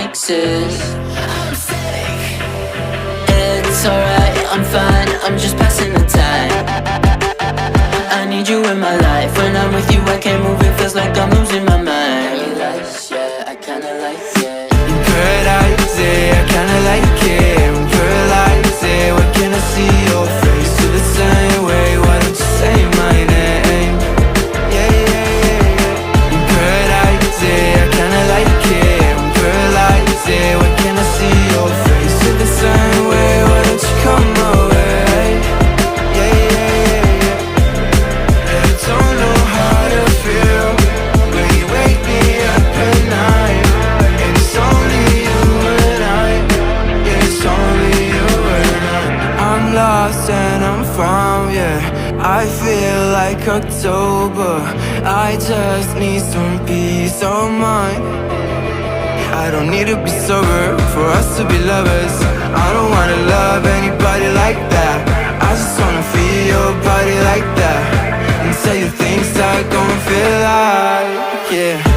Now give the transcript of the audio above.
exist. I'm sick. It's alright, I'm fine, I'm just passing the time. I need you in my life. When I'm with you I can't move, it feels like I'm losing my mind. Paradise, yeah, I kinda like it. In paradise, yeah, I kinda like it. In paradise, yeah, where can I see your face? Feel the same way, why don't you say my name? Yeah, yeah, yeah. In paradise, yeah, I kinda like it. In paradise, yeah, where can I see your face? Feel the same way, why don't you come my way? Yeah, yeah, yeah, yeah. I don't know how to feel when you wake me up at night. And it's only you and I. Yeah, it's only you and I. I'm lost and I'm found, yeah. I feel like October. I just need some peace of mind. I don't need to be sober for us to be lovers. I don't wanna love anybody like that. I just wanna feel your body like that, and tell you things I don't feel like, yeah.